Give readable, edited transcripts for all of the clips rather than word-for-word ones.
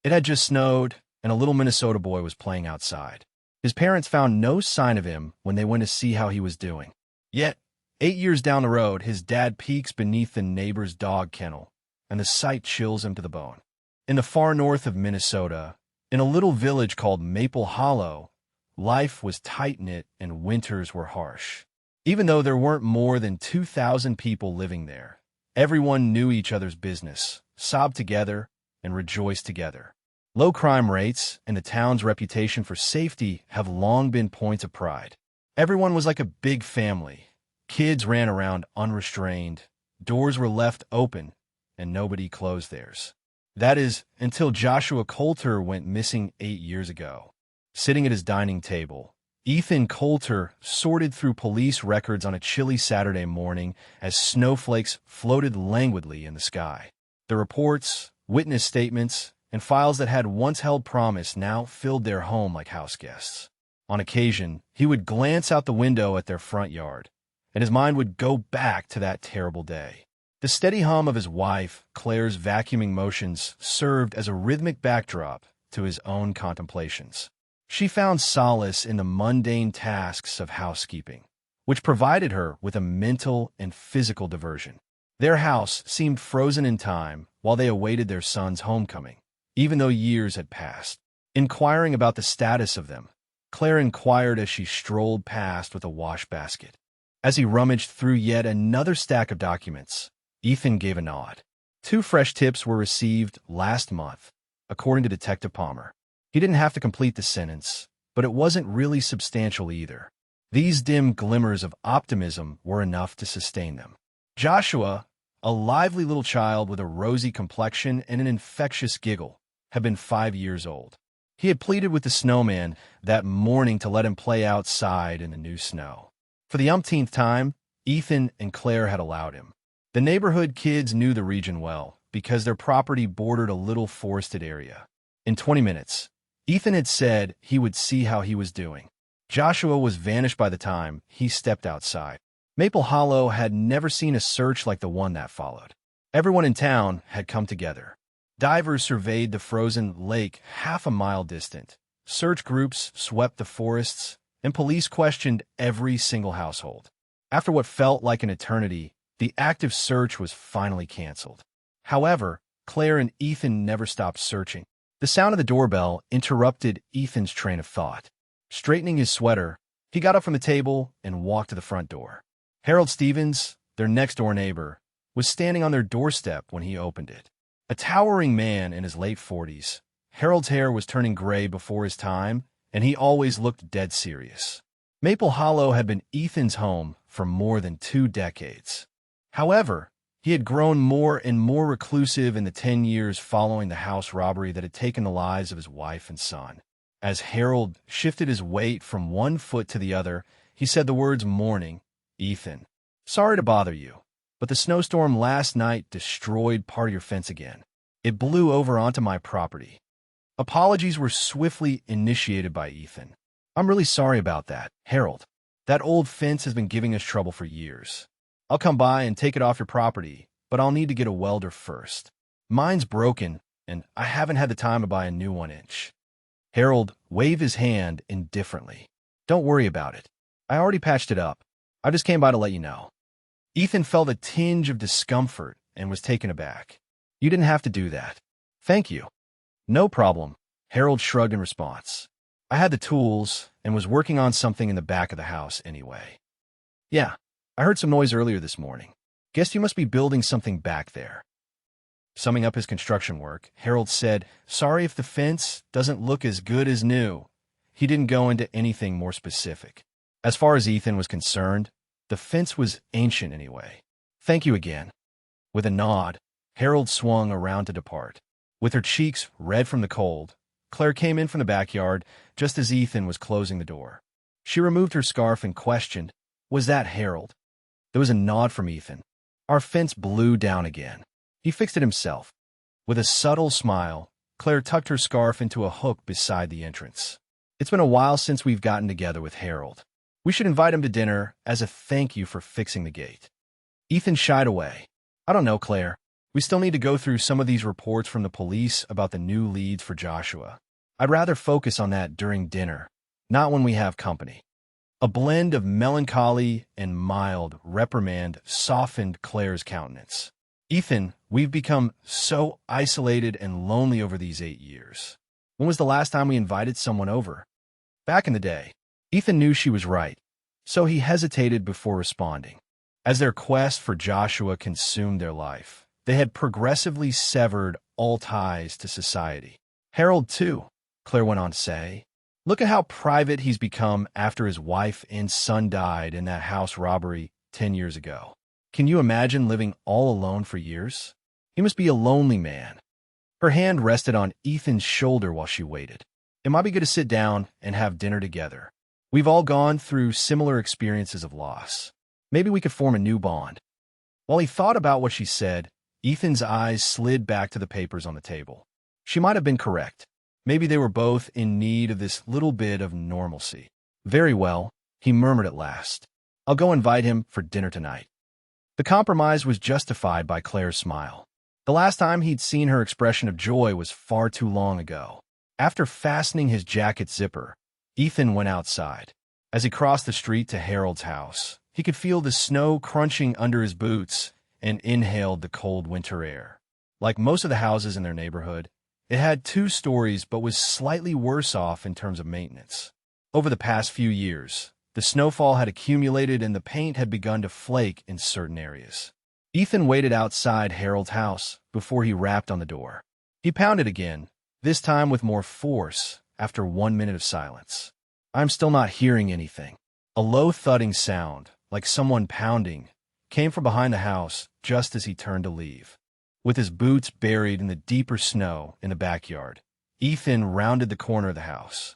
It had just snowed, and a little Minnesota boy was playing outside. His parents found no sign of him when they went to see how he was doing. Yet, 8 years down the road, his dad peeks beneath the neighbor's dog kennel, and the sight chills him to the bone. In the far north of Minnesota, in a little village called Maple Hollow, life was tight-knit and winters were harsh. Even though there weren't more than 2,000 people living there, everyone knew each other's business, sobbed together, and rejoiced together. Low crime rates and the town's reputation for safety have long been points of pride. Everyone was like a big family. Kids ran around unrestrained, doors were left open, and nobody closed theirs. That is, until Joshua Coulter went missing 8 years ago. Sitting at his dining table, Ethan Coulter sorted through police records on a chilly Saturday morning as snowflakes floated languidly in the sky. The reports, witness statements, and files that had once held promise now filled their home like house guests. On occasion, he would glance out the window at their front yard, and his mind would go back to that terrible day. The steady hum of his wife, Claire's vacuuming motions, served as a rhythmic backdrop to his own contemplations. She found solace in the mundane tasks of housekeeping, which provided her with a mental and physical diversion. Their house seemed frozen in time while they awaited their son's homecoming, even though years had passed. Inquiring about the status of them, Claire inquired as she strolled past with a wash basket. As he rummaged through yet another stack of documents, Ethan gave a nod. 2 fresh tips were received last month, according to Detective Palmer. He didn't have to complete the sentence, but it wasn't really substantial either. These dim glimmers of optimism were enough to sustain them. Joshua, a lively little child with a rosy complexion and an infectious giggle, had been 5 years old. He had pleaded with the snowman that morning to let him play outside in the new snow. For the umpteenth time, Ethan and Claire had allowed him. The neighborhood kids knew the region well because their property bordered a little forested area. In 20 minutes, Ethan had said he would see how he was doing. Joshua was vanished by the time he stepped outside. Maple Hollow had never seen a search like the one that followed. Everyone in town had come together. Divers surveyed the frozen lake half a mile distant. Search groups swept the forests, and police questioned every single household. After what felt like an eternity, the active search was finally canceled. However, Claire and Ethan never stopped searching. The sound of the doorbell interrupted Ethan's train of thought. Straightening his sweater, he got up from the table and walked to the front door. Harold Stevens, their next-door neighbor, was standing on their doorstep when he opened it. A towering man in his late 40s, Harold's hair was turning gray before his time, and he always looked dead serious. Maple Hollow had been Ethan's home for more than 2 decades. However, he had grown more and more reclusive in the 10 years following the house robbery that had taken the lives of his wife and son. As Harold shifted his weight from one foot to the other, he said the words, "Morning, Ethan. Sorry to bother you, but the snowstorm last night destroyed part of your fence again. It blew over onto my property." Apologies were swiftly initiated by Ethan. "I'm really sorry about that, Harold. That old fence has been giving us trouble for years. I'll come by and take it off your property, but I'll need to get a welder first. Mine's broken, and I haven't had the time to buy a new 1-inch. Harold waved his hand indifferently. "Don't worry about it. I already patched it up. I just came by to let you know." Ethan felt a tinge of discomfort and was taken aback. "You didn't have to do that." "Thank you." "No problem," Harold shrugged in response. "I had the tools and was working on something in the back of the house anyway." "Yeah, I heard some noise earlier this morning. Guess you must be building something back there." Summing up his construction work, Harold said, "Sorry if the fence doesn't look as good as new." He didn't go into anything more specific. As far as Ethan was concerned, the fence was ancient anyway. "Thank you again." With a nod, Harold swung around to depart. With her cheeks red from the cold, Claire came in from the backyard just as Ethan was closing the door. She removed her scarf and questioned, "Was that Harold?" There was a nod from Ethan. "Our fence blew down again. He fixed it himself." With a subtle smile, Claire tucked her scarf into a hook beside the entrance. "It's been a while since we've gotten together with Harold. We should invite him to dinner as a thank you for fixing the gate." Ethan shied away. "I don't know, Claire. We still need to go through some of these reports from the police about the new leads for Joshua. I'd rather focus on that during dinner, not when we have company. A blend of melancholy and mild reprimand softened Claire's countenance. Ethan, we've become so isolated and lonely over these 8 years. When was the last time we invited someone over? Back in the day. Ethan knew she was right, so he hesitated before responding. As their quest for Joshua consumed their life, they had progressively severed all ties to society. Harold, too, Claire went on to say. Look at how private he's become after his wife and son died in that house robbery 10 years ago. Can you imagine living all alone for years? He must be a lonely man. Her hand rested on Ethan's shoulder while she waited. It might be good to sit down and have dinner together. We've all gone through similar experiences of loss. Maybe we could form a new bond. While he thought about what she said, Ethan's eyes slid back to the papers on the table. She might have been correct. Maybe they were both in need of this little bit of normalcy. Very well, he murmured at last. I'll go invite him for dinner tonight. The compromise was justified by Claire's smile. The last time he'd seen her expression of joy was far too long ago. After fastening his jacket zipper, Ethan went outside. As he crossed the street to Harold's house, he could feel the snow crunching under his boots and inhaled the cold winter air. Like most of the houses in their neighborhood, it had 2 stories but was slightly worse off in terms of maintenance. Over the past few years, the snowfall had accumulated and the paint had begun to flake in certain areas. Ethan waited outside Harold's house before he rapped on the door. He pounded again, this time with more force, after 1 minute of silence. I'm still not hearing anything. A low thudding sound, like someone pounding, came from behind the house just as he turned to leave. With his boots buried in the deeper snow in the backyard, Ethan rounded the corner of the house.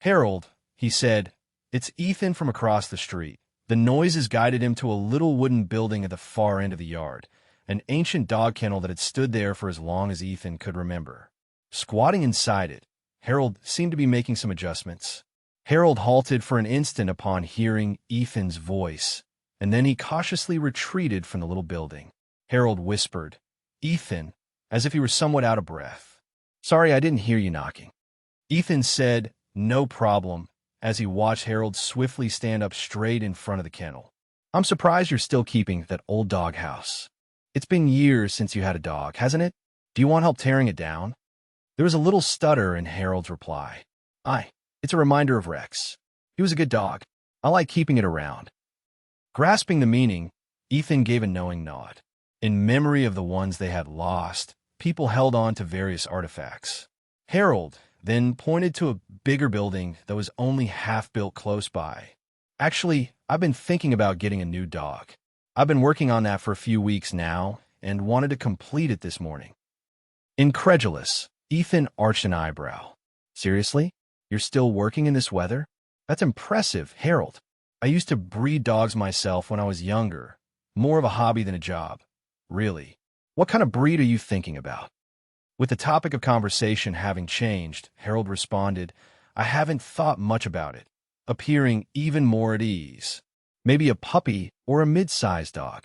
Harold, he said, it's Ethan from across the street. The noises guided him to a little wooden building at the far end of the yard, an ancient dog kennel that had stood there for as long as Ethan could remember. Squatting inside it, Harold seemed to be making some adjustments. Harold halted for an instant upon hearing Ethan's voice, and then he cautiously retreated from the little building. Harold whispered, Ethan, as if he were somewhat out of breath. Sorry, I didn't hear you knocking. Ethan said, no problem, as he watched Harold swiftly stand up straight in front of the kennel. I'm surprised you're still keeping that old dog house. It's been years since you had a dog, hasn't it? Do you want help tearing it down? There was a little stutter in Harold's reply. It's a reminder of Rex. He was a good dog. I like keeping it around. Grasping the meaning, Ethan gave a knowing nod. In memory of the ones they had lost, people held on to various artifacts. Harold then pointed to a bigger building that was only half built close by. Actually, I've been thinking about getting a new dog. I've been working on that for a few weeks now and wanted to complete it this morning. Incredulous, Ethan arched an eyebrow. Seriously? You're still working in this weather? That's impressive, Harold. I used to breed dogs myself when I was younger. More of a hobby than a job. Really? What kind of breed are you thinking about? With the topic of conversation having changed, Harold responded, I haven't thought much about it, appearing even more at ease. Maybe a puppy or a mid-sized dog.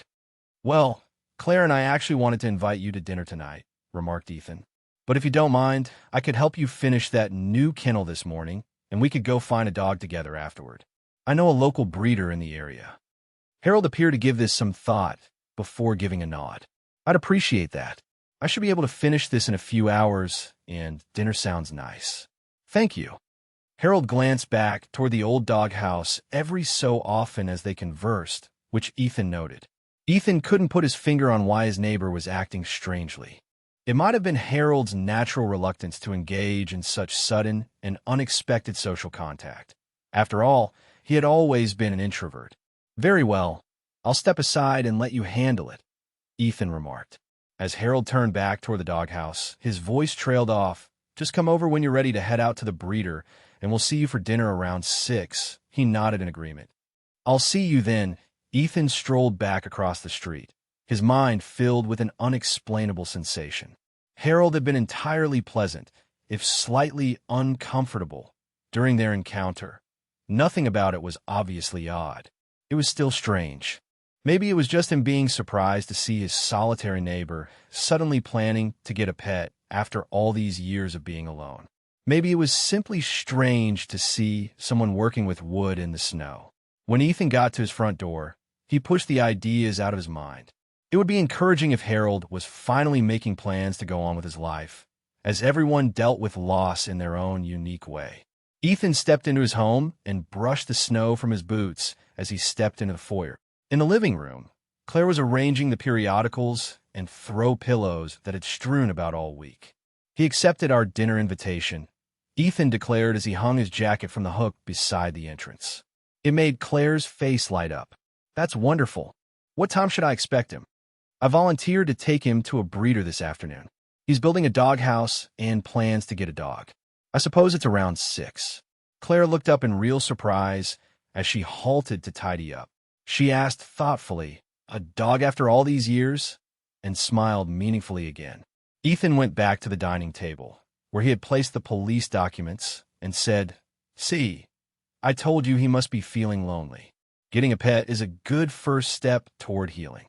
Well, Claire and I actually wanted to invite you to dinner tonight, remarked Ethan. But if you don't mind, I could help you finish that new kennel this morning, and we could go find a dog together afterward. I know a local breeder in the area. Harold appeared to give this some thought before giving a nod. I'd appreciate that. I should be able to finish this in a few hours, and dinner sounds nice. Thank you. Harold glanced back toward the old doghouse every so often as they conversed, which Ethan noted. Ethan couldn't put his finger on why his neighbor was acting strangely. It might have been Harold's natural reluctance to engage in such sudden and unexpected social contact. After all, he had always been an introvert. Very well, I'll step aside and let you handle it, Ethan remarked. As Harold turned back toward the doghouse, his voice trailed off. Just come over when you're ready to head out to the breeder, and we'll see you for dinner around 6. He nodded in agreement. I'll see you then. Ethan strolled back across the street, his mind filled with an unexplainable sensation. Harold had been entirely pleasant, if slightly uncomfortable, during their encounter. Nothing about it was obviously odd. It was still strange. Maybe it was just him being surprised to see his solitary neighbor suddenly planning to get a pet after all these years of being alone. Maybe it was simply strange to see someone working with wood in the snow. When Ethan got to his front door, he pushed the ideas out of his mind. It would be encouraging if Harold was finally making plans to go on with his life, as everyone dealt with loss in their own unique way. Ethan stepped into his home and brushed the snow from his boots as he stepped into the foyer. In the living room, Claire was arranging the periodicals and throw pillows that had strewn about all week. He accepted our dinner invitation, Ethan declared as he hung his jacket from the hook beside the entrance. It made Claire's face light up. That's wonderful. What time should I expect him? I volunteered to take him to a breeder this afternoon. He's building a doghouse and plans to get a dog. I suppose it's around 6. Claire looked up in real surprise as she halted to tidy up. She asked thoughtfully, "A dog after all these years?" and smiled meaningfully again. Ethan went back to the dining table, where he had placed the police documents, and said, "See, I told you he must be feeling lonely. Getting a pet is a good first step toward healing."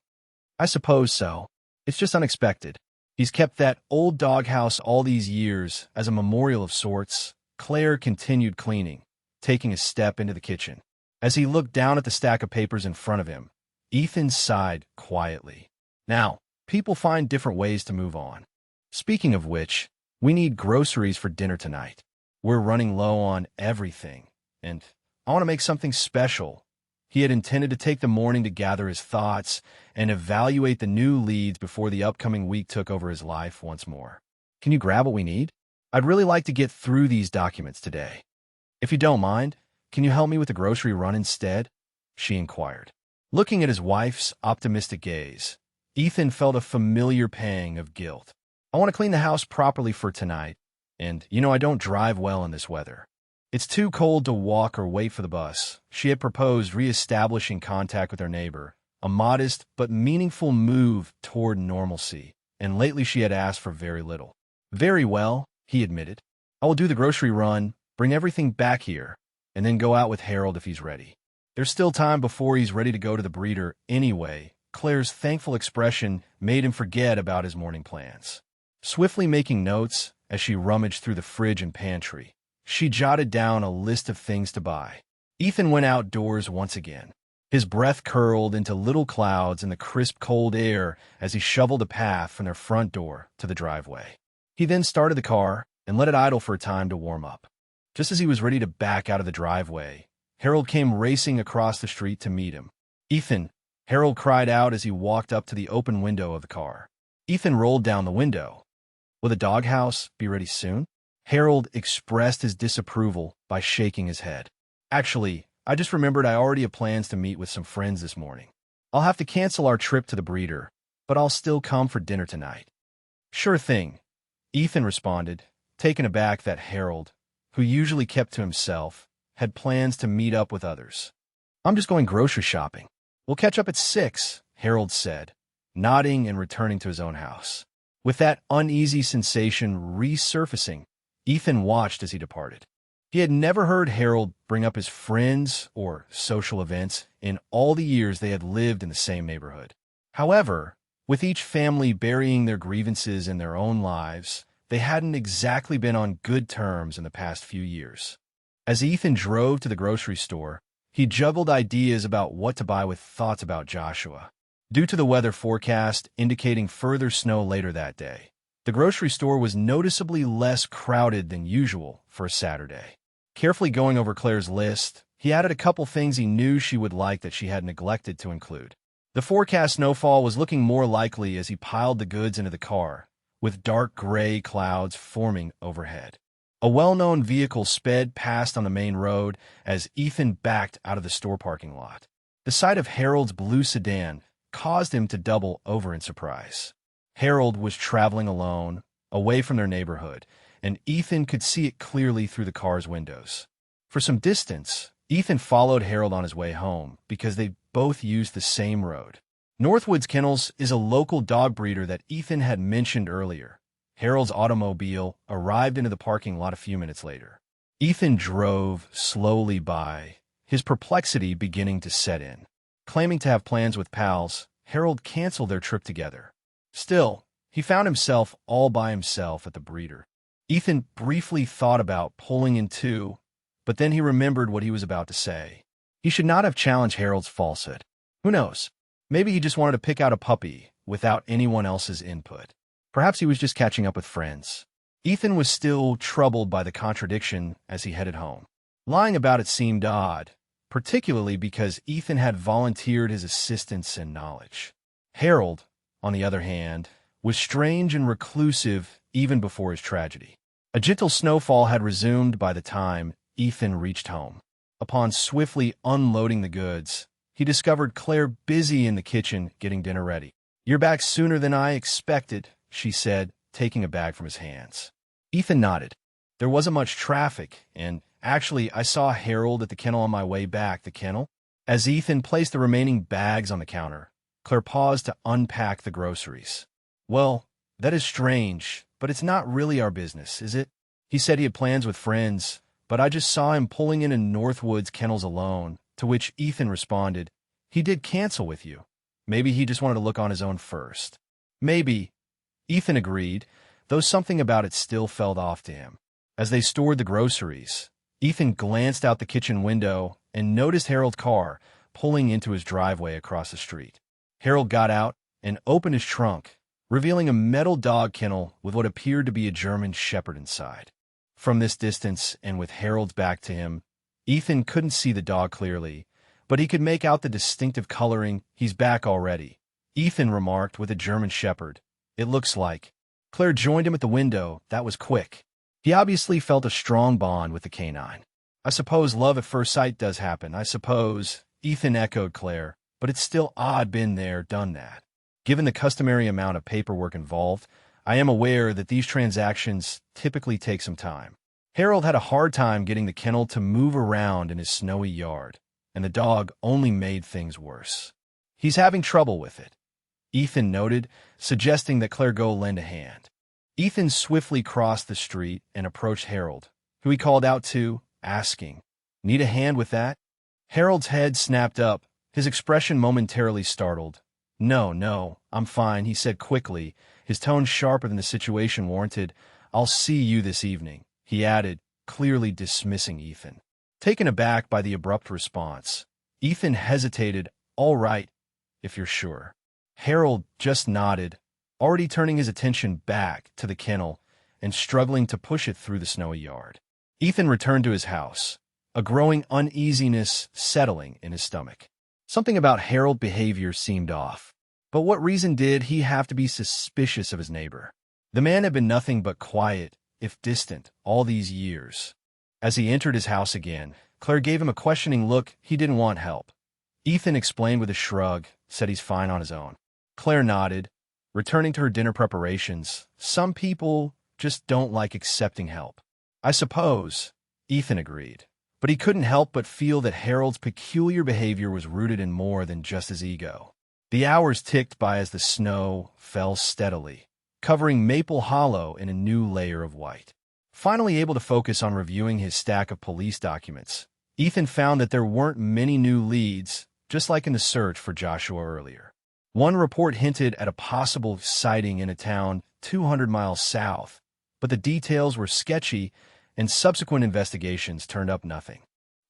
"I suppose so. It's just unexpected. He's kept that old doghouse all these years as a memorial of sorts." Claire continued cleaning, taking a step into the kitchen. As he looked down at the stack of papers in front of him, Ethan sighed quietly. Now, people find different ways to move on. Speaking of which, we need groceries for dinner tonight. We're running low on everything, and I want to make something special. He had intended to take the morning to gather his thoughts and evaluate the new leads before the upcoming week took over his life once more. "Can you grab what we need? I'd really like to get through these documents today. If you don't mind, can you help me with the grocery run instead?" she inquired. Looking at his wife's optimistic gaze, Ethan felt a familiar pang of guilt. "I want to clean the house properly for tonight, and I don't drive well in this weather. It's too cold to walk or wait for the bus." She had proposed re-establishing contact with her neighbor, a modest but meaningful move toward normalcy, and lately she had asked for very little. "Very well," he admitted. "I will do the grocery run, bring everything back here, and then go out with Harold if he's ready. There's still time before he's ready to go to the breeder anyway." Claire's thankful expression made him forget about his morning plans. Swiftly making notes as she rummaged through the fridge and pantry, she jotted down a list of things to buy. Ethan went outdoors once again. His breath curled into little clouds in the crisp, cold air as he shoveled a path from their front door to the driveway. He then started the car and let it idle for a time to warm up. Just as he was ready to back out of the driveway, Harold came racing across the street to meet him. "Ethan!" Harold cried out as he walked up to the open window of the car. Ethan rolled down the window. "Will the doghouse be ready soon?" Harold expressed his disapproval by shaking his head. "Actually, I just remembered I already have plans to meet with some friends this morning. I'll have to cancel our trip to the breeder, but I'll still come for dinner tonight." "Sure thing," Ethan responded, taken aback that Harold, who usually kept to himself, had plans to meet up with others. "I'm just going grocery shopping. We'll catch up at 6, Harold said, nodding and returning to his own house. With that uneasy sensation resurfacing, Ethan watched as he departed. He had never heard Harold bring up his friends or social events in all the years they had lived in the same neighborhood. However, with each family burying their grievances in their own lives, they hadn't exactly been on good terms in the past few years. As Ethan drove to the grocery store, he juggled ideas about what to buy with thoughts about Joshua. Due to the weather forecast indicating further snow later that day, the grocery store was noticeably less crowded than usual for a Saturday. Carefully going over Claire's list, he added a couple things he knew she would like that she had neglected to include. The forecast snowfall was looking more likely as he piled the goods into the car, with dark gray clouds forming overhead. A well-known vehicle sped past on the main road as Ethan backed out of the store parking lot. The sight of Harold's blue sedan caused him to double over in surprise. Harold was traveling alone, away from their neighborhood, and Ethan could see it clearly through the car's windows. For some distance, Ethan followed Harold on his way home because they both used the same road. Northwoods Kennels is a local dog breeder that Ethan had mentioned earlier. Harold's automobile arrived into the parking lot a few minutes later. Ethan drove slowly by, his perplexity beginning to set in. Claiming to have plans with pals, Harold canceled their trip together. Still, he found himself all by himself at the breeder. Ethan briefly thought about pulling in too, but then he remembered what he was about to say. He should not have challenged Harold's falsehood. Who knows? Maybe he just wanted to pick out a puppy without anyone else's input. Perhaps he was just catching up with friends. Ethan was still troubled by the contradiction as he headed home. Lying about it seemed odd, particularly because Ethan had volunteered his assistance and knowledge. Harold, on the other hand, was strange and reclusive even before his tragedy. A gentle snowfall had resumed by the time Ethan reached home. Upon swiftly unloading the goods, he discovered Claire busy in the kitchen getting dinner ready. "You're back sooner than I expected," she said, taking a bag from his hands. Ethan nodded. There wasn't much traffic, and actually I saw Harold at the kennel on my way back. The kennel? As Ethan placed the remaining bags on the counter, Claire paused to unpack the groceries. "Well, that is strange, but it's not really our business, is it? He said he had plans with friends, but I just saw him pulling in Northwood's kennels alone," to which Ethan responded, "He did cancel with you. Maybe he just wanted to look on his own first." "Maybe," Ethan agreed, though something about it still felt off to him. As they stored the groceries, Ethan glanced out the kitchen window and noticed Harold's car pulling into his driveway across the street. Harold got out and opened his trunk, revealing a metal dog kennel with what appeared to be a German shepherd inside. From this distance, and with Harold's back to him, Ethan couldn't see the dog clearly, but he could make out the distinctive coloring. "He's back already," Ethan remarked with a German shepherd. "It looks like." Claire joined him at the window. That was quick. He obviously felt a strong bond with the canine. "I suppose love at first sight does happen, I suppose," Ethan echoed Claire, "but it's still odd. Been there, done that. Given the customary amount of paperwork involved, I am aware that these transactions typically take some time." Harold had a hard time getting the kennel to move around in his snowy yard, and the dog only made things worse. "He's having trouble with it," Ethan noted, suggesting that Claire go lend a hand. Ethan swiftly crossed the street and approached Harold, who he called out to, asking, "Need a hand with that?" Harold's head snapped up, his expression momentarily startled. No, I'm fine," he said quickly, his tone sharper than the situation warranted. "I'll see you this evening," he added, clearly dismissing Ethan. Taken aback by the abrupt response, Ethan hesitated. "All right, if you're sure." Harold just nodded, already turning his attention back to the kennel and struggling to push it through the snowy yard. Ethan returned to his house, a growing uneasiness settling in his stomach. Something about Harold's behavior seemed off. But what reason did he have to be suspicious of his neighbor? The man had been nothing but quiet, if distant, all these years. As he entered his house again, Claire gave him a questioning look. He didn't want help. Ethan explained with a shrug, said he's fine on his own. Claire nodded, returning to her dinner preparations. Some people just don't like accepting help. "I suppose," Ethan agreed. But he couldn't help but feel that Harold's peculiar behavior was rooted in more than just his ego. The hours ticked by as the snow fell steadily, covering Maple Hollow in a new layer of white. Finally able to focus on reviewing his stack of police documents, Ethan found that there weren't many new leads, just like in the search for Joshua earlier. One report hinted at a possible sighting in a town 200 miles south, but the details were sketchy, and subsequent investigations turned up nothing.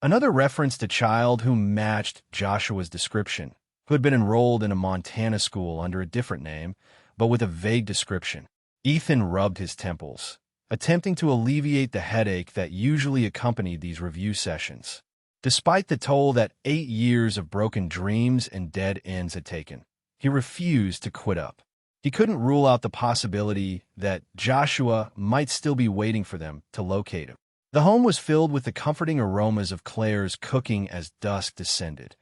Another reference to child who matched Joshua's description, who had been enrolled in a Montana school under a different name, but with a vague description. Ethan rubbed his temples, attempting to alleviate the headache that usually accompanied these review sessions. Despite the toll that 8 years of broken dreams and dead ends had taken, he refused to quit up. He couldn't rule out the possibility that Joshua might still be waiting for them to locate him. The home was filled with the comforting aromas of Claire's cooking as dusk descended.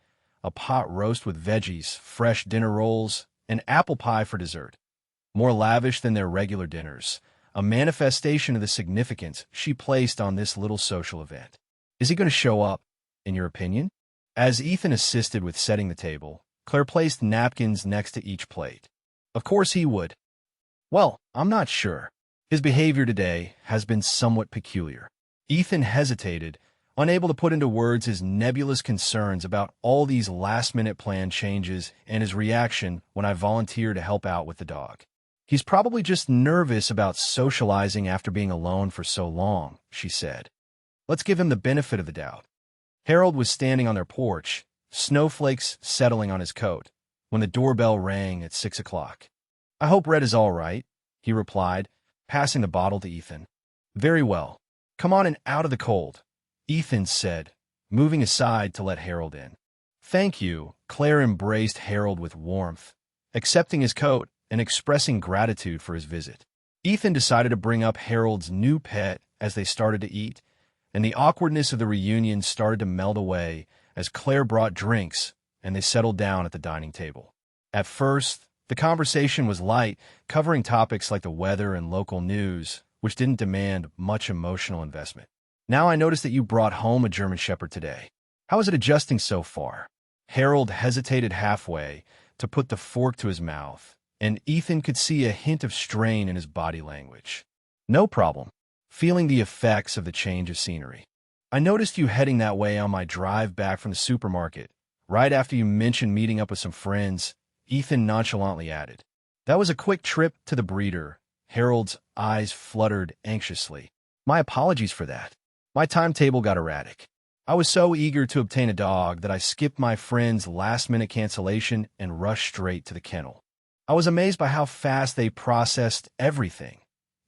A pot roast with veggies, fresh dinner rolls, and apple pie for dessert. More lavish than their regular dinners, a manifestation of the significance she placed on this little social event. Is he going to show up, in your opinion? As Ethan assisted with setting the table, Claire placed napkins next to each plate. Of course he would. Well, I'm not sure. His behavior today has been somewhat peculiar. Ethan hesitated, unable to put into words his nebulous concerns about all these last-minute plan changes and his reaction when I volunteer to help out with the dog. He's probably just nervous about socializing after being alone for so long, she said. Let's give him the benefit of the doubt. Harold was standing on their porch, snowflakes settling on his coat, when the doorbell rang at 6 o'clock. I hope Red is all right, he replied, passing the bottle to Ethan. Very well. Come on and out of the cold, Ethan said, moving aside to let Harold in. Thank you, Claire embraced Harold with warmth, accepting his coat and expressing gratitude for his visit. Ethan decided to bring up Harold's new pet as they started to eat, and the awkwardness of the reunion started to melt away as Claire brought drinks and they settled down at the dining table. At first, the conversation was light, covering topics like the weather and local news, which didn't demand much emotional investment. Now I noticed that you brought home a German Shepherd today. How is it adjusting so far? Harold hesitated halfway to put the fork to his mouth, and Ethan could see a hint of strain in his body language. No problem. Feeling the effects of the change of scenery. I noticed you heading that way on my drive back from the supermarket, right after you mentioned meeting up with some friends, Ethan nonchalantly added. That was a quick trip to the breeder. Harold's eyes fluttered anxiously. My apologies for that. My timetable got erratic. I was so eager to obtain a dog that I skipped my friend's last-minute cancellation and rushed straight to the kennel. I was amazed by how fast they processed everything,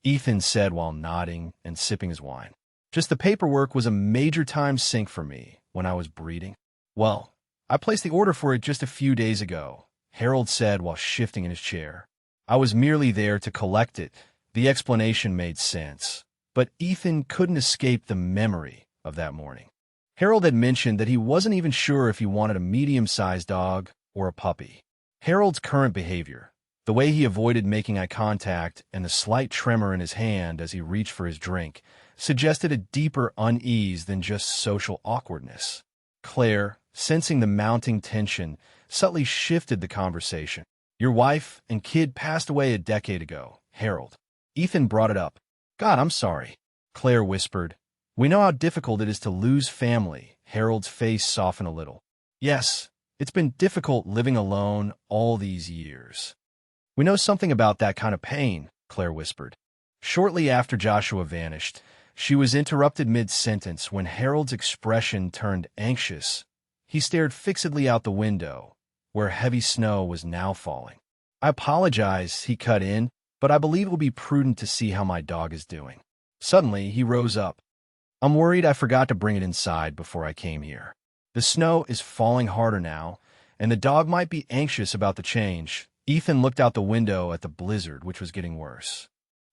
Ethan said while nodding and sipping his wine. Just the paperwork was a major time sink for me when I was breeding. Well, I placed the order for it just a few days ago, Harold said while shifting in his chair. I was merely there to collect it. The explanation made sense, but Ethan couldn't escape the memory of that morning. Harold had mentioned that he wasn't even sure if he wanted a medium-sized dog or a puppy. Harold's current behavior, the way he avoided making eye contact and the slight tremor in his hand as he reached for his drink, suggested a deeper unease than just social awkwardness. Claire, sensing the mounting tension, subtly shifted the conversation. Your wife and kid passed away a decade ago, Harold. Ethan brought it up. God, I'm sorry, Claire whispered. We know how difficult it is to lose family. Harold's face softened a little. Yes, it's been difficult living alone all these years. We know something about that kind of pain, Claire whispered. Shortly after Joshua vanished, she was interrupted mid-sentence when Harold's expression turned anxious. He stared fixedly out the window, where heavy snow was now falling. I apologize, he cut in, but I believe it will be prudent to see how my dog is doing. Suddenly, he rose up. I'm worried I forgot to bring it inside before I came here. The snow is falling harder now, and the dog might be anxious about the change. Ethan looked out the window at the blizzard, which was getting worse.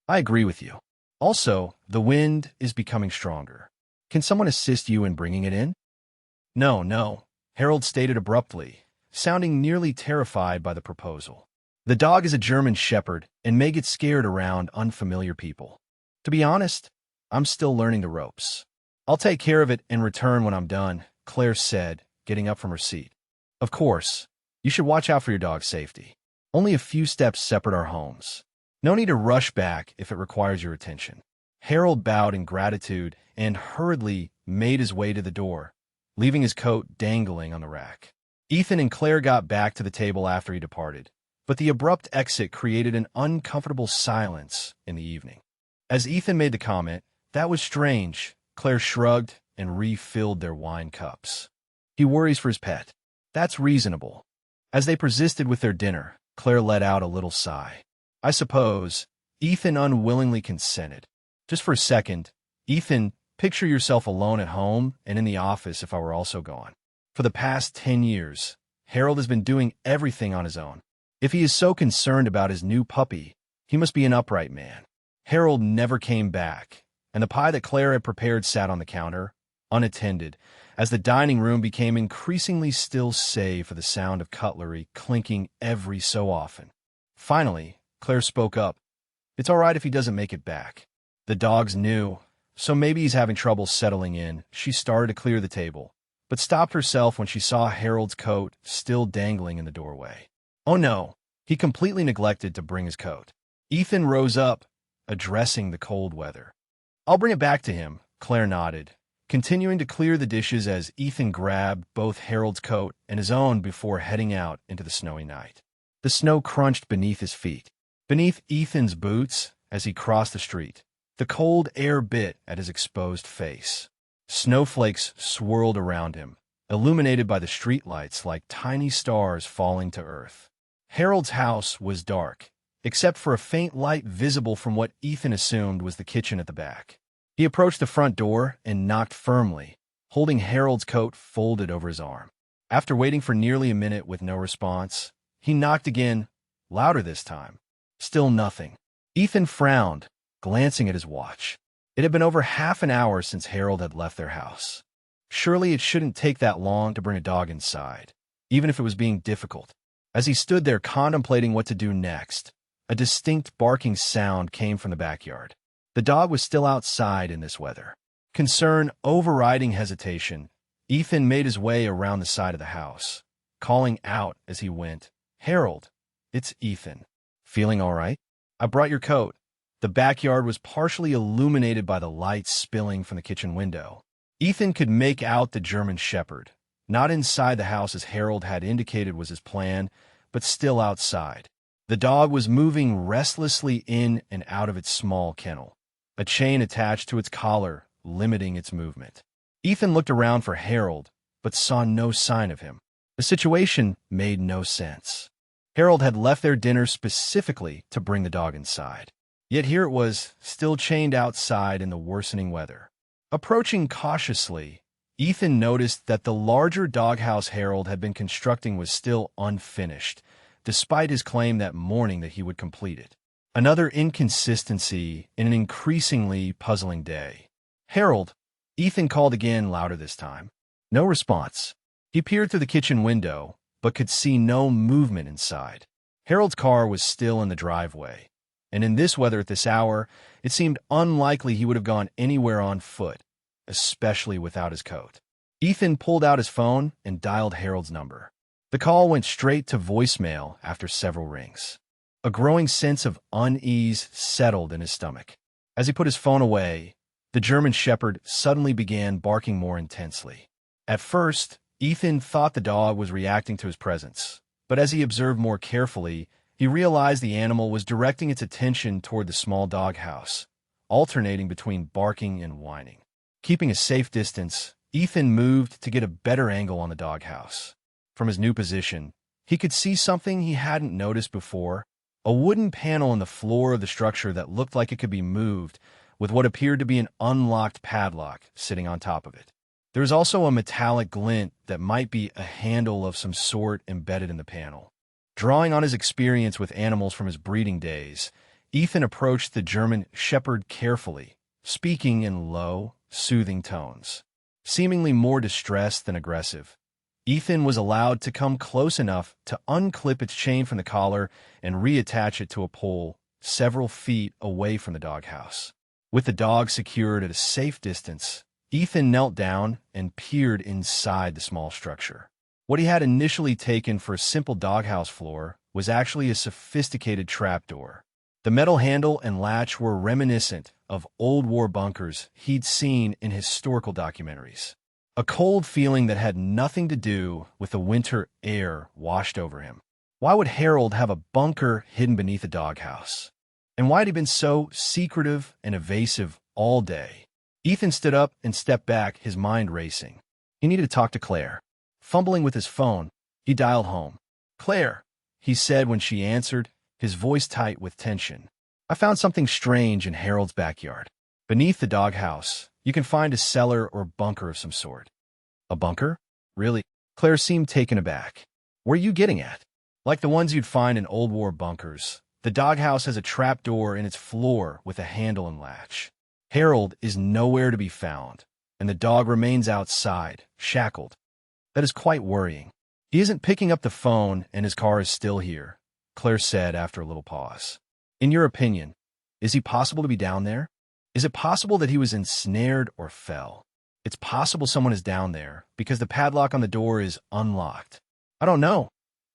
I agree with you. Also, the wind is becoming stronger. Can someone assist you in bringing it in? No, Harold stated abruptly, sounding nearly terrified by the proposal. The dog is a German Shepherd and may get scared around unfamiliar people. To be honest, I'm still learning the ropes. I'll take care of it and return when I'm done, Claire said, getting up from her seat. Of course, you should watch out for your dog's safety. Only a few steps separate our homes. No need to rush back if it requires your attention. Harold bowed in gratitude and hurriedly made his way to the door, leaving his coat dangling on the rack. Ethan and Claire got back to the table after he departed, but the abrupt exit created an uncomfortable silence in the evening. As Ethan made the comment, "That was strange," Claire shrugged and refilled their wine cups. He worries for his pet. That's reasonable. As they persisted with their dinner, Claire let out a little sigh. I suppose. Ethan unwillingly consented. Just for a second, Ethan, picture yourself alone at home and in the office if I were also gone. For the past 10 years, Harold has been doing everything on his own. If he is so concerned about his new puppy, he must be an upright man. Harold never came back, and the pie that Claire had prepared sat on the counter, unattended, as the dining room became increasingly still save for the sound of cutlery clinking every so often. Finally, Claire spoke up. It's all right if he doesn't make it back. The dog's new, so maybe he's having trouble settling in. She started to clear the table, but stopped herself when she saw Harold's coat still dangling in the doorway. Oh no, he completely neglected to bring his coat. Ethan rose up, addressing the cold weather. I'll bring it back to him, Claire nodded, continuing to clear the dishes as Ethan grabbed both Harold's coat and his own before heading out into the snowy night. The snow crunched beneath his feet. Beneath Ethan's boots, as he crossed the street, the cold air bit at his exposed face. Snowflakes swirled around him, illuminated by the streetlights like tiny stars falling to earth. Harold's house was dark, except for a faint light visible from what Ethan assumed was the kitchen at the back. He approached the front door and knocked firmly, holding Harold's coat folded over his arm. After waiting for nearly a minute with no response, he knocked again, louder this time. Still nothing. Ethan frowned, glancing at his watch. It had been over half an hour since Harold had left their house. Surely it shouldn't take that long to bring a dog inside, even if it was being difficult. As he stood there contemplating what to do next, a distinct barking sound came from the backyard. The dog was still outside in this weather. Concern overriding hesitation, Ethan made his way around the side of the house, calling out as he went, "Harold, it's Ethan. Feeling all right? I brought your coat." The backyard was partially illuminated by the lights spilling from the kitchen window. Ethan could make out the German Shepherd, not inside the house as Harold had indicated was his plan, but still outside. The dog was moving restlessly in and out of its small kennel, a chain attached to its collar, limiting its movement. Ethan looked around for Harold, but saw no sign of him. The situation made no sense. Harold had left their dinner specifically to bring the dog inside. Yet here it was, still chained outside in the worsening weather. Approaching cautiously, Ethan noticed that the larger doghouse Harold had been constructing was still unfinished, despite his claim that morning that he would complete it. Another inconsistency in an increasingly puzzling day. "Harold," Ethan called again, louder this time. No response. He peered through the kitchen window, but could see no movement inside. Harold's car was still in the driveway, and in this weather at this hour, it seemed unlikely he would have gone anywhere on foot, especially without his coat. Ethan pulled out his phone and dialed Harold's number. The call went straight to voicemail after several rings. A growing sense of unease settled in his stomach. As he put his phone away, the German Shepherd suddenly began barking more intensely. At first, Ethan thought the dog was reacting to his presence, but as he observed more carefully, he realized the animal was directing its attention toward the small doghouse, alternating between barking and whining. Keeping a safe distance, Ethan moved to get a better angle on the doghouse. From his new position, he could see something he hadn't noticed before, a wooden panel in the floor of the structure that looked like it could be moved, with what appeared to be an unlocked padlock sitting on top of it. There was also a metallic glint that might be a handle of some sort embedded in the panel. Drawing on his experience with animals from his breeding days, Ethan approached the German Shepherd carefully, speaking in low, soothing tones. Seemingly more distressed than aggressive, Ethan was allowed to come close enough to unclip its chain from the collar and reattach it to a pole several feet away from the doghouse. With the dog secured at a safe distance, Ethan knelt down and peered inside the small structure. What he had initially taken for a simple doghouse floor was actually a sophisticated trapdoor. The metal handle and latch were reminiscent of old war bunkers he'd seen in historical documentaries. A cold feeling that had nothing to do with the winter air washed over him. Why would Harold have a bunker hidden beneath a doghouse? And why had he been so secretive and evasive all day? Ethan stood up and stepped back, his mind racing. He needed to talk to Claire. Fumbling with his phone, he dialed home. "Claire," he said when she answered, his voice tight with tension. "I found something strange in Harold's backyard. Beneath the doghouse, you can find a cellar or bunker of some sort." "A bunker? Really?" Claire seemed taken aback. "Where are you getting at?" "Like the ones you'd find in old war bunkers, the doghouse has a trapdoor in its floor with a handle and latch. Harold is nowhere to be found, and the dog remains outside, shackled. That is quite worrying. He isn't picking up the phone, and his car is still here," Claire said after a little pause. "In your opinion, is he possible to be down there? Is it possible that he was ensnared or fell? It's possible someone is down there, because the padlock on the door is unlocked." "I don't know,"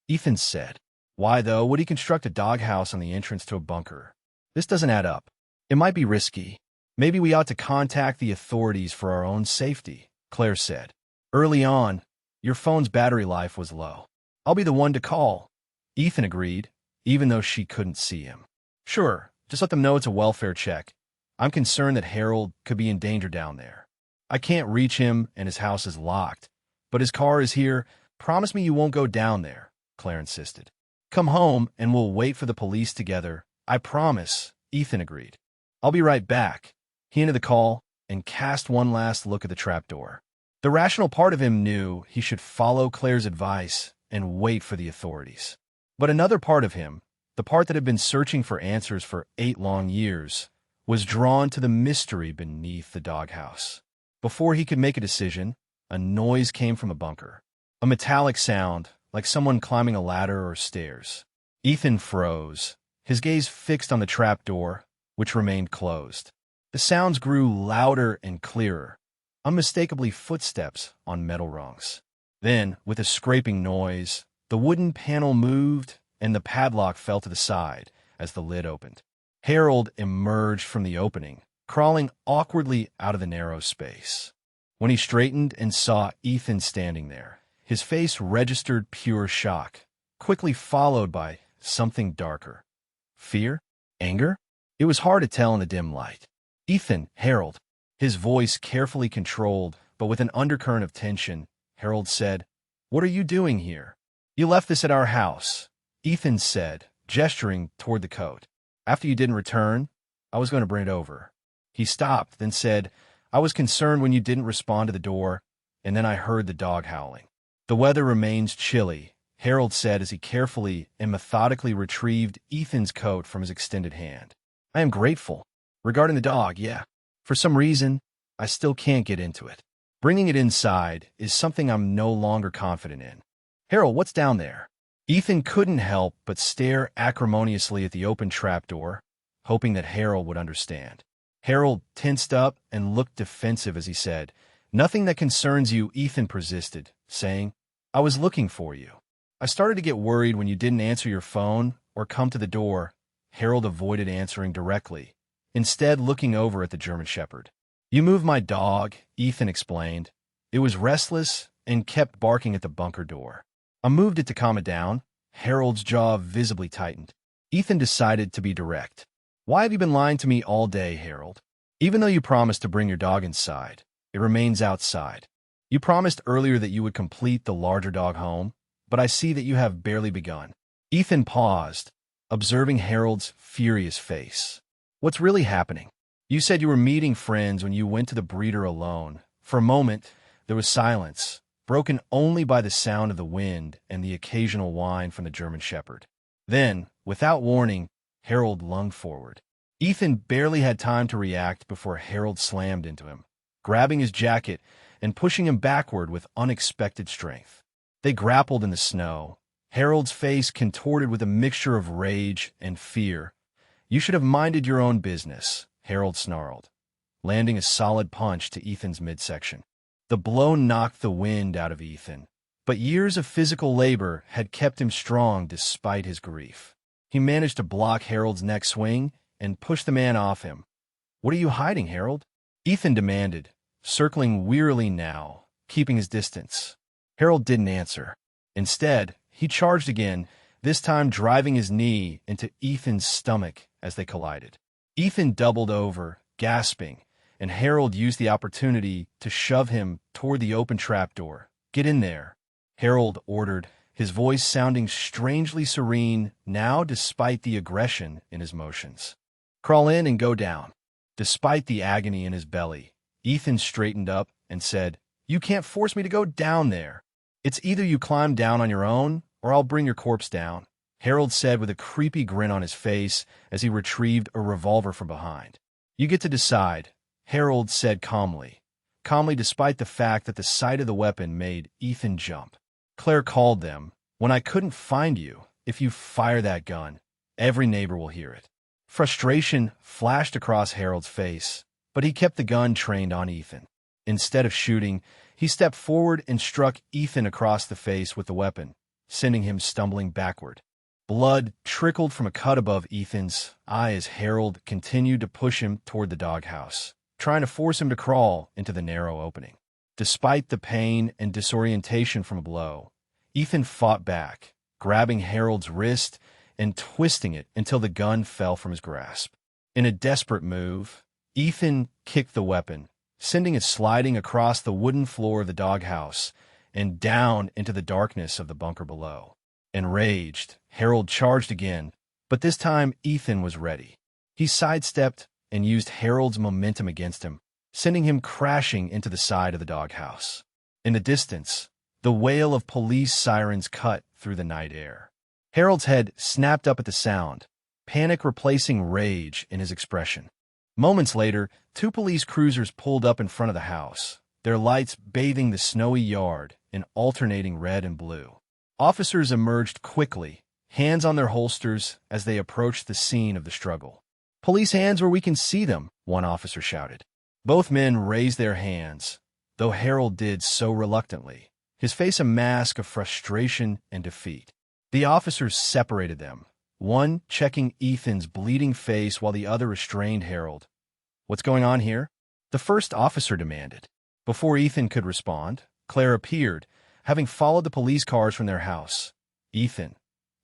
Ethan said. "Why, though, would he construct a doghouse on the entrance to a bunker? This doesn't add up. It might be risky. Maybe we ought to contact the authorities for our own safety, Claire said. Early on, your phone's battery life was low. I'll be the one to call. Ethan agreed, even though she couldn't see him. Sure, just let them know it's a welfare check. I'm concerned that Harold could be in danger down there. I can't reach him and his house is locked, but his car is here. Promise me you won't go down there, Claire insisted. Come home and we'll wait for the police together. I promise, Ethan agreed. I'll be right back. He ended the call and cast one last look at the trapdoor. The rational part of him knew he should follow Claire's advice and wait for the authorities. But another part of him, the part that had been searching for answers for 8 long years, was drawn to the mystery beneath the doghouse. Before he could make a decision, a noise came from the bunker. A metallic sound, like someone climbing a ladder or stairs. Ethan froze, his gaze fixed on the trapdoor, which remained closed. The sounds grew louder and clearer, unmistakably footsteps on metal rungs. Then, with a scraping noise, the wooden panel moved and the padlock fell to the side as the lid opened. Harold emerged from the opening, crawling awkwardly out of the narrow space. When he straightened and saw Ethan standing there, his face registered pure shock, quickly followed by something darker. Fear? Anger? It was hard to tell in the dim light. Ethan, Harold. His voice carefully controlled, but with an undercurrent of tension, Harold said, "What are you doing here?" "You left this at our house," Ethan said, gesturing toward the coat. "After you didn't return, I was going to bring it over." He stopped, then said, "I was concerned when you didn't respond to the door, and then I heard the dog howling." "The weather remains chilly," Harold said as he carefully and methodically retrieved Ethan's coat from his extended hand. "I am grateful. Regarding the dog, yeah. For some reason, I still can't get into it. Bringing it inside is something I'm no longer confident in." "Harold, what's down there?" Ethan couldn't help but stare acrimoniously at the open trapdoor, hoping that Harold would understand. Harold tensed up and looked defensive as he said, "Nothing that concerns you," Ethan persisted, saying, "I was looking for you. I started to get worried when you didn't answer your phone or come to the door." Harold avoided answering directly, instead looking over at the German Shepherd. "You moved my dog," Ethan explained. "It was restless and kept barking at the bunker door. I moved it to calm it down." Harold's jaw visibly tightened. Ethan decided to be direct. "Why have you been lying to me all day, Harold? Even though you promised to bring your dog inside, it remains outside. You promised earlier that you would complete the larger dog home, but I see that you have barely begun." Ethan paused, observing Harold's furious face. "What's really happening? You said you were meeting friends when you went to the breeder alone." For a moment, there was silence, broken only by the sound of the wind and the occasional whine from the German Shepherd. Then, without warning, Harold lunged forward. Ethan barely had time to react before Harold slammed into him, grabbing his jacket and pushing him backward with unexpected strength. They grappled in the snow, Harold's face contorted with a mixture of rage and fear. "You should have minded your own business," Harold snarled, landing a solid punch to Ethan's midsection. The blow knocked the wind out of Ethan, but years of physical labor had kept him strong despite his grief. He managed to block Harold's neck swing and push the man off him. "What are you hiding, Harold?" Ethan demanded, circling wearily now, keeping his distance. Harold didn't answer. Instead, he charged again, this time driving his knee into Ethan's stomach as they collided. Ethan doubled over, gasping, and Harold used the opportunity to shove him toward the open trapdoor. "Get in there," Harold ordered, his voice sounding strangely serene now despite the aggression in his motions. "Crawl in and go down." Despite the agony in his belly, Ethan straightened up and said, "You can't force me to go down there. It's either you climb down on your own, or I'll bring your corpse down," Harold said with a creepy grin on his face as he retrieved a revolver from behind. "You get to decide," Harold said calmly despite the fact that the sight of the weapon made Ethan jump. "Claire called them. When I couldn't find you, if you fire that gun, every neighbor will hear it." Frustration flashed across Harold's face, but he kept the gun trained on Ethan. Instead of shooting, he stepped forward and struck Ethan across the face with the weapon, sending him stumbling backward. Blood trickled from a cut above Ethan's eye as Harold continued to push him toward the doghouse, trying to force him to crawl into the narrow opening. Despite the pain and disorientation from a blow, Ethan fought back, grabbing Harold's wrist and twisting it until the gun fell from his grasp. In a desperate move, Ethan kicked the weapon, sending it sliding across the wooden floor of the doghouse and down into the darkness of the bunker below. Enraged, Harold charged again, but this time Ethan was ready. He sidestepped and used Harold's momentum against him, sending him crashing into the side of the doghouse. In the distance, the wail of police sirens cut through the night air. Harold's head snapped up at the sound, panic replacing rage in his expression. Moments later, 2 police cruisers pulled up in front of the house, their lights bathing the snowy yard in alternating red and blue. Officers emerged quickly, hands on their holsters as they approached the scene of the struggle. "Police hands where we can see them," one officer shouted. Both men raised their hands, though Harold did so reluctantly, his face a mask of frustration and defeat. The officers separated them, one checking Ethan's bleeding face while the other restrained Harold. "What's going on here?" the first officer demanded. Before Ethan could respond, Claire appeared, having followed the police cars from their house. "Ethan,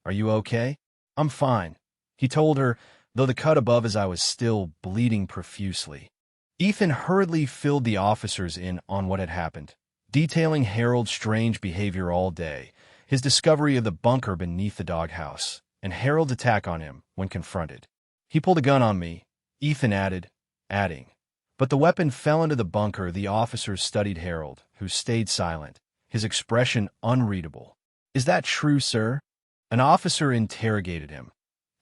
are you okay?" "I'm fine," he told her, though the cut above his eye was still bleeding profusely. Ethan hurriedly filled the officers in on what had happened, detailing Harold's strange behavior all day, his discovery of the bunker beneath the doghouse, and Harold's attack on him when confronted. "He pulled a gun on me," Ethan adding. But the weapon fell into the bunker. The officers studied Harold, who stayed silent, his expression unreadable. "Is that true, sir?" An officer interrogated him,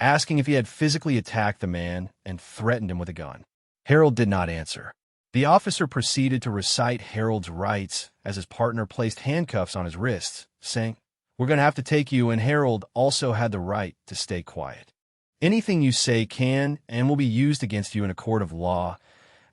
asking if he had physically attacked the man and threatened him with a gun. Harold did not answer. The officer proceeded to recite Harold's rights as his partner placed handcuffs on his wrists, saying, "We're going to have to take you," and Harold also had the right to stay quiet. "Anything you say can and will be used against you in a court of law."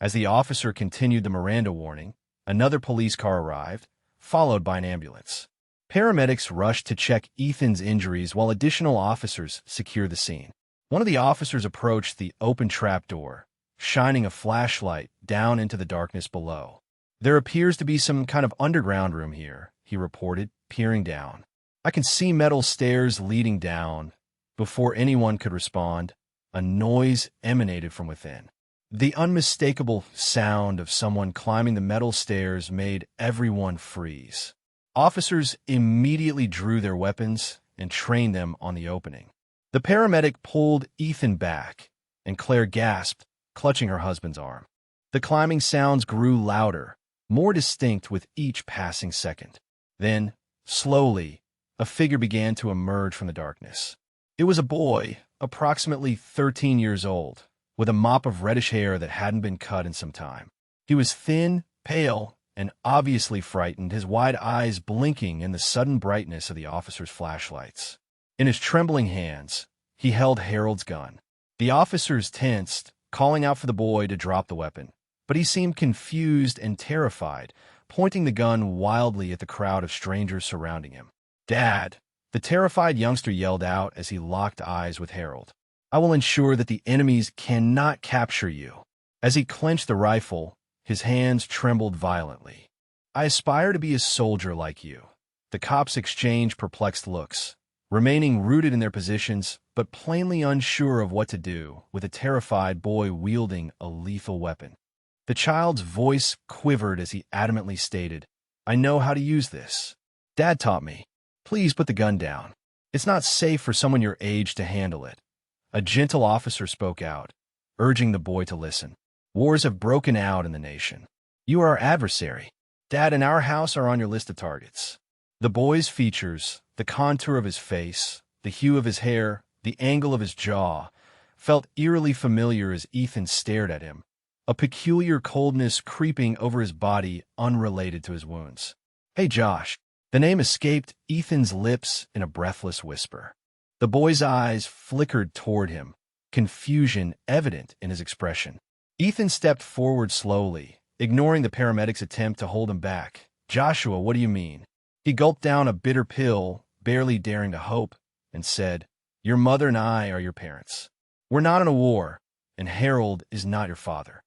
As the officer continued the Miranda warning, another police car arrived, followed by an ambulance. Paramedics rushed to check Ethan's injuries while additional officers secured the scene. One of the officers approached the open trapdoor, shining a flashlight down into the darkness below. "There appears to be some kind of underground room here," he reported, peering down. "I can see metal stairs leading down." Before anyone could respond, a noise emanated from within. The unmistakable sound of someone climbing the metal stairs made everyone freeze. Officers immediately drew their weapons and trained them on the opening. The paramedic pulled Ethan back, and Claire gasped, clutching her husband's arm. The climbing sounds grew louder, more distinct with each passing second. Then, slowly, a figure began to emerge from the darkness. It was a boy, approximately 13 years old, with a mop of reddish hair that hadn't been cut in some time. He was thin, pale, and obviously frightened, his wide eyes blinking in the sudden brightness of the officers' flashlights. In his trembling hands, he held Harold's gun. The officers tensed, calling out for the boy to drop the weapon, but he seemed confused and terrified, pointing the gun wildly at the crowd of strangers surrounding him. "Dad!" the terrified youngster yelled out as he locked eyes with Harold. "I will ensure that the enemies cannot capture you." As he clenched the rifle, his hands trembled violently. "I aspire to be a soldier like you." The cops exchanged perplexed looks, remaining rooted in their positions, but plainly unsure of what to do, with a terrified boy wielding a lethal weapon. The child's voice quivered as he adamantly stated, "I know how to use this. Dad taught me. Please put the gun down. It's not safe for someone your age to handle it." A gentle officer spoke out, urging the boy to listen. "Wars have broken out in the nation. You are our adversary. Dad and our house are on your list of targets." The boy's features, the contour of his face, the hue of his hair, the angle of his jaw, felt eerily familiar as Ethan stared at him, a peculiar coldness creeping over his body unrelated to his wounds. "Hey, Josh." The name escaped Ethan's lips in a breathless whisper. The boy's eyes flickered toward him, confusion evident in his expression. Ethan stepped forward slowly, ignoring the paramedic's attempt to hold him back. "Joshua, what do you mean?" He gulped down a bitter pill, barely daring to hope, and said, Your mother and I are your parents. We're not in a war, and Harold is not your father."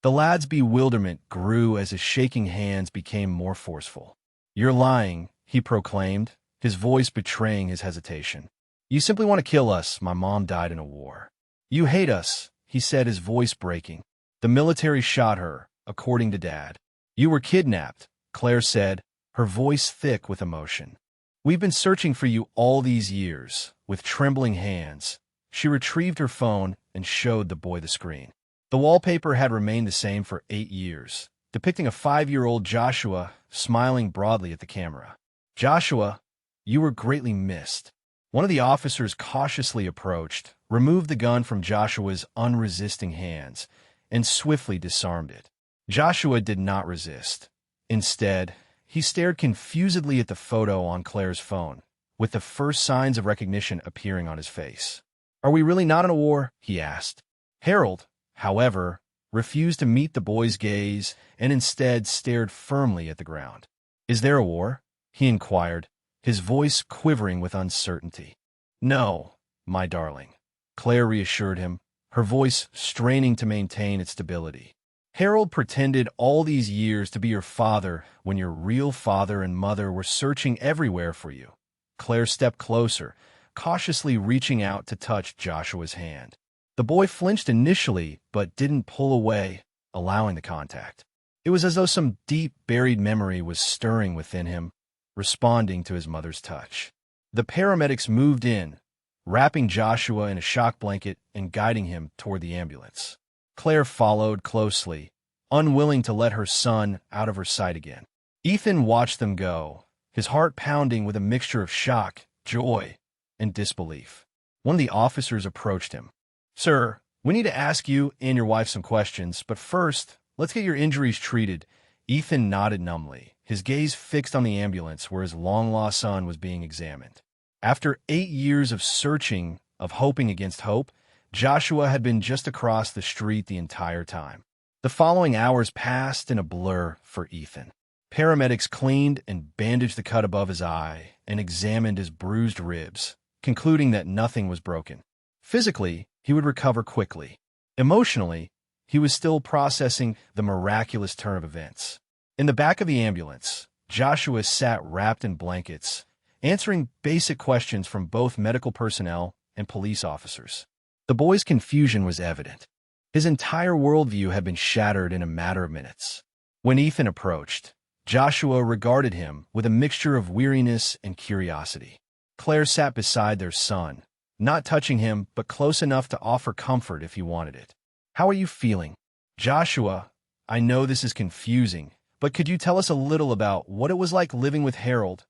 The lad's bewilderment grew as his shaking hands became more forceful. "You're lying," he proclaimed, his voice betraying his hesitation. "You simply want to kill us. My mom died in a war." "You hate us," he said, his voice breaking. "The military shot her, according to Dad." "You were kidnapped," Claire said, her voice thick with emotion. "We've been searching for you all these years." With trembling hands, she retrieved her phone and showed the boy the screen. The wallpaper had remained the same for 8 years, depicting a 5-year-old Joshua smiling broadly at the camera. "Joshua, you were greatly missed." One of the officers cautiously approached, removed the gun from Joshua's unresisting hands, and swiftly disarmed it. Joshua did not resist. Instead, he stared confusedly at the photo on Claire's phone, with the first signs of recognition appearing on his face. "Are we really not in a war?" he asked. Harold, however, refused to meet the boy's gaze and instead stared firmly at the ground. "Is there a war?" he inquired, his voice quivering with uncertainty. "No, my darling," Claire reassured him, her voice straining to maintain its stability. "Harold pretended all these years to be your father when your real father and mother were searching everywhere for you." Claire stepped closer, cautiously reaching out to touch Joshua's hand. The boy flinched initially, but didn't pull away, allowing the contact. It was as though some deep, buried memory was stirring within him, responding to his mother's touch. The paramedics moved in, wrapping Joshua in a shock blanket and guiding him toward the ambulance. Claire followed closely, unwilling to let her son out of her sight again. Ethan watched them go, his heart pounding with a mixture of shock, joy, and disbelief. One of the officers approached him. "Sir, we need to ask you and your wife some questions, but first, let's get your injuries treated." Ethan nodded numbly, his gaze fixed on the ambulance where his long-lost son was being examined. After 8 years of searching, of hoping against hope, Joshua had been just across the street the entire time. The following hours passed in a blur for Ethan. Paramedics cleaned and bandaged the cut above his eye and examined his bruised ribs, concluding that nothing was broken. Physically, he would recover quickly. Emotionally, he was still processing the miraculous turn of events. In the back of the ambulance, Joshua sat wrapped in blankets, answering basic questions from both medical personnel and police officers. The boy's confusion was evident. His entire worldview had been shattered in a matter of minutes. When Ethan approached, Joshua regarded him with a mixture of weariness and curiosity. Claire sat beside their son, not touching him but close enough to offer comfort if he wanted it. "How are you feeling?" "Joshua, I know this is confusing, but could you tell us a little about what it was like living with Harold?"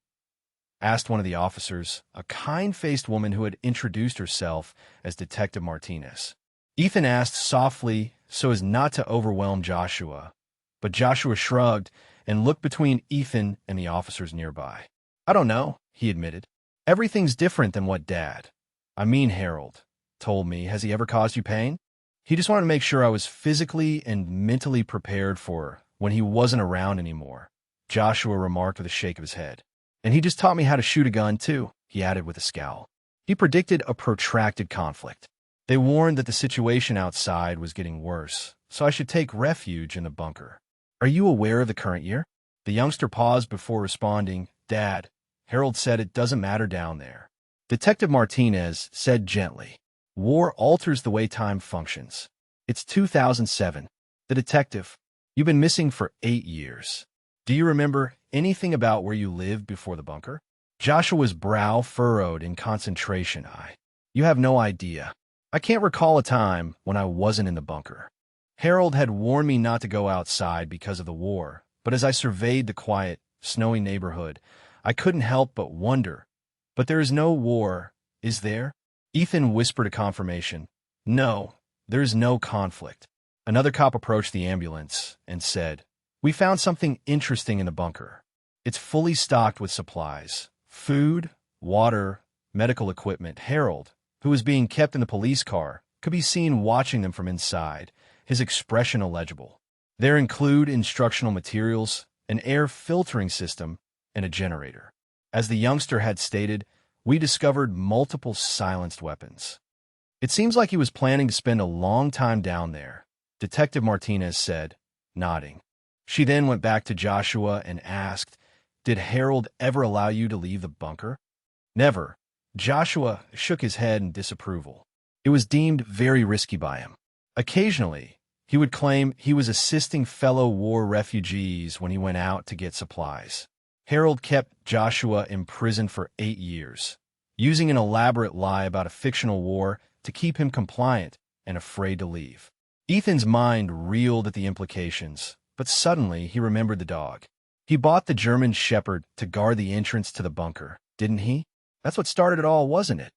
asked one of the officers, a kind-faced woman who had introduced herself as Detective Martinez. Ethan asked softly so as not to overwhelm Joshua, but Joshua shrugged and looked between Ethan and the officers nearby. "I don't know," he admitted. "Everything's different than what Harold told me. Has he ever caused you pain?" "He just wanted to make sure I was physically and mentally prepared for when he wasn't around anymore," Joshua remarked with a shake of his head. "And he just taught me how to shoot a gun, too," he added with a scowl. He predicted a protracted conflict. They warned that the situation outside was getting worse, so I should take refuge in the bunker. "Are you aware of the current year?" The youngster paused before responding. "Dad, Harold said it doesn't matter down there." Detective Martinez said gently, "War alters the way time functions. It's 2007. The detective, you've been missing for 8 years. Do you remember anything about where you lived before the bunker?" Joshua's brow furrowed in concentration. "You have no idea. I can't recall a time when I wasn't in the bunker. Harold had warned me not to go outside because of the war, but as I surveyed the quiet, snowy neighborhood, I couldn't help but wonder. But there is no war, is there?" Ethan whispered a confirmation. "No, there is no conflict." Another cop approached the ambulance and said, "We found something interesting in the bunker. It's fully stocked with supplies, food, water, medical equipment." Harold, who was being kept in the police car, could be seen watching them from inside, his expression illegible. There include instructional materials, an air filtering system, and a generator. As the youngster had stated, We discovered multiple silenced weapons. It seems like he was planning to spend a long time down there, Detective Martinez said, nodding. She then went back to Joshua and asked, "Did Harold ever allow you to leave the bunker?" "Never." Joshua shook his head in disapproval. It was deemed very risky by him. Occasionally, he would claim he was assisting fellow war refugees when he went out to get supplies. Harold kept Joshua imprisoned for 8 years, using an elaborate lie about a fictional war to keep him compliant and afraid to leave. Ethan's mind reeled at the implications, but suddenly he remembered the dog. He bought the German Shepherd to guard the entrance to the bunker, didn't he? That's what started it all, wasn't it?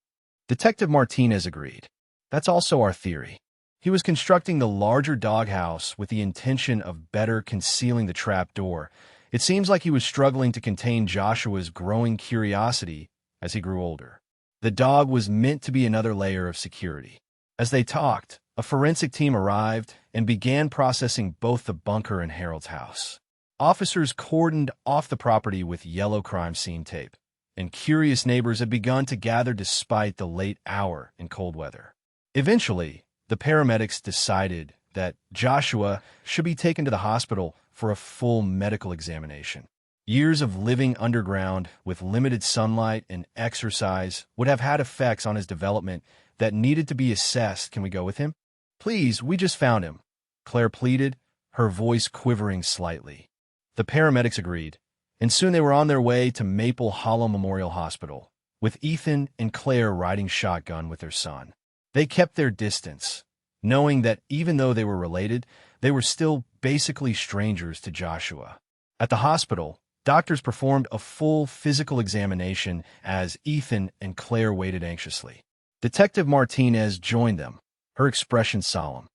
Detective Martinez agreed. That's also our theory. He was constructing the larger doghouse with the intention of better concealing the trap door. It seems like he was struggling to contain Joshua's growing curiosity as he grew older. The dog was meant to be another layer of security. As they talked, a forensic team arrived and began processing both the bunker and Harold's house. Officers cordoned off the property with yellow crime scene tape, and curious neighbors had begun to gather despite the late hour and cold weather. Eventually, the paramedics decided that Joshua should be taken to the hospital for a full medical examination. Years of living underground with limited sunlight and exercise would have had effects on his development that needed to be assessed. "Can we go with him?" "Please, we just found him," Claire pleaded, her voice quivering slightly. The paramedics agreed, and soon they were on their way to Maple Hollow Memorial Hospital, with Ethan and Claire riding shotgun with their son. They kept their distance, knowing that even though they were related, they were still basically strangers to Joshua. At the hospital, doctors performed a full physical examination as Ethan and Claire waited anxiously. Detective Martinez joined them, her expression solemn.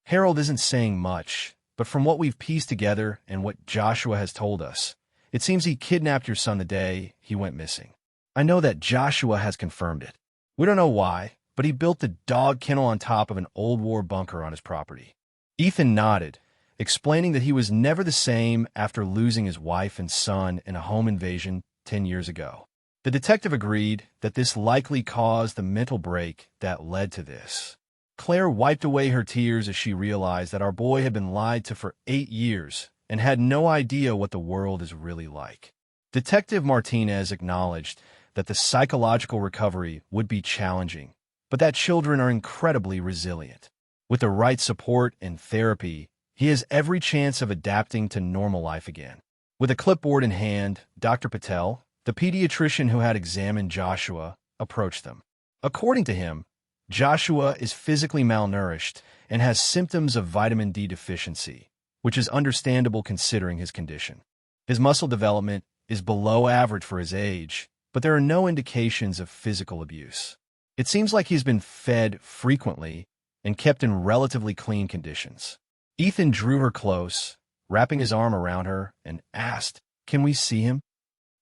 "Harold isn't saying much, but from what we've pieced together and what Joshua has told us, it seems he kidnapped your son the day he went missing. I know that Joshua has confirmed it. We don't know why, but he built the dog kennel on top of an old war bunker on his property." Ethan nodded, explaining that he was never the same after losing his wife and son in a home invasion 10 years ago. The detective agreed that this likely caused the mental break that led to this. Claire wiped away her tears as she realized that our boy had been lied to for 8 years and had no idea what the world is really like. Detective Martinez acknowledged that the psychological recovery would be challenging, but that children are incredibly resilient. With the right support and therapy, he has every chance of adapting to normal life again. With a clipboard in hand, Dr. Patel, the pediatrician who had examined Joshua, approached them. According to him, Joshua is physically malnourished and has symptoms of vitamin D deficiency, which is understandable considering his condition. His muscle development is below average for his age, but there are no indications of physical abuse. It seems like he's been fed frequently and kept in relatively clean conditions. Ethan drew her close, wrapping his arm around her, and asked, "Can we see him?"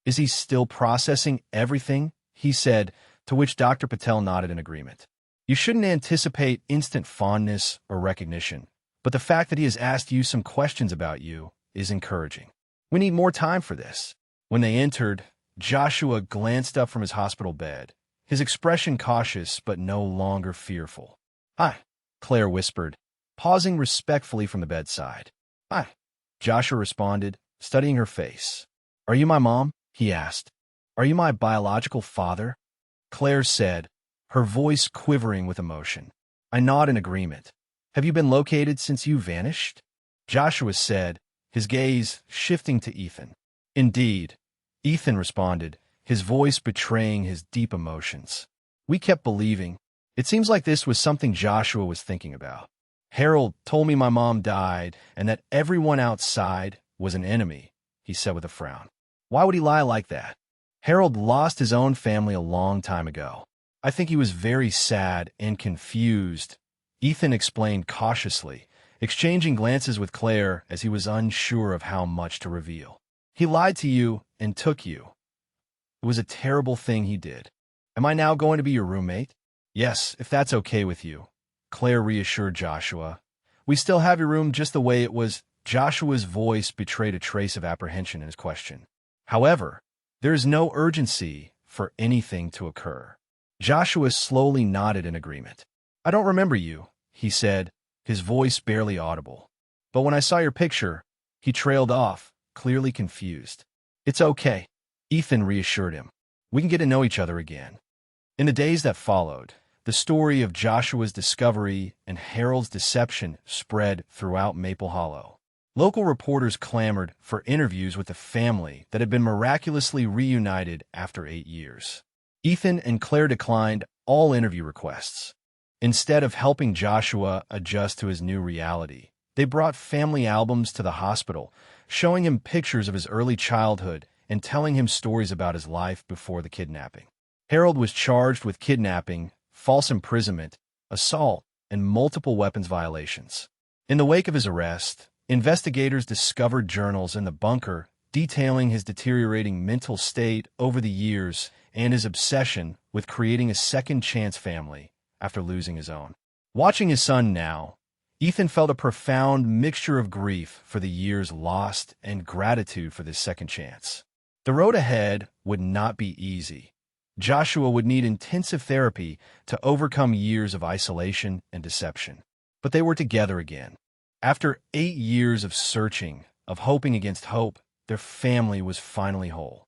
"Is he still processing everything?" he said, to which Dr. Patel nodded in agreement. "You shouldn't anticipate instant fondness or recognition, but the fact that he has asked you some questions about you is encouraging. We need more time for this." When they entered, Joshua glanced up from his hospital bed, his expression cautious but no longer fearful. "Hi," Claire whispered, pausing respectfully from the bedside. "Hi," Joshua responded, studying her face. "Are you my mom?" he asked. "Are you my biological father?" Claire said, her voice quivering with emotion. I nod in agreement. "Have you been located since you vanished?" Joshua said, his gaze shifting to Ethan. "Indeed," Ethan responded, his voice betraying his deep emotions. "We kept believing. It seems like this was something Joshua was thinking about. Harold told me my mom died and that everyone outside was an enemy," he said with a frown. "Why would he lie like that? Harold lost his own family a long time ago. I think he was very sad and confused," Ethan explained cautiously, exchanging glances with Claire as he was unsure of how much to reveal. "He lied to you and took you. It was a terrible thing he did. Am I now going to be your roommate?" "Yes, if that's okay with you," Claire reassured Joshua. "We still have your room just the way it was." Joshua's voice betrayed a trace of apprehension in his question. "However, there is no urgency for anything to occur. Joshua slowly nodded in agreement. "I don't remember you," he said, his voice barely audible. "But when I saw your picture," he trailed off, clearly confused. "It's okay," Ethan reassured him. "We can get to know each other again." In the days that followed, the story of Joshua's discovery and Harold's deception spread throughout Maple Hollow. Local reporters clamored for interviews with the family that had been miraculously reunited after 8 years. Ethan and Claire declined all interview requests. Instead of helping Joshua adjust to his new reality, they brought family albums to the hospital, showing him pictures of his early childhood and telling him stories about his life before the kidnapping. Harold was charged with kidnapping, false imprisonment, assault, and multiple weapons violations. In the wake of his arrest, investigators discovered journals in the bunker detailing his deteriorating mental state over the years and his obsession with creating a second-chance family after losing his own. Watching his son now, Ethan felt a profound mixture of grief for the years lost and gratitude for this second chance. The road ahead would not be easy. Joshua would need intensive therapy to overcome years of isolation and deception. But they were together again. After 8 years of searching, of hoping against hope, their family was finally whole.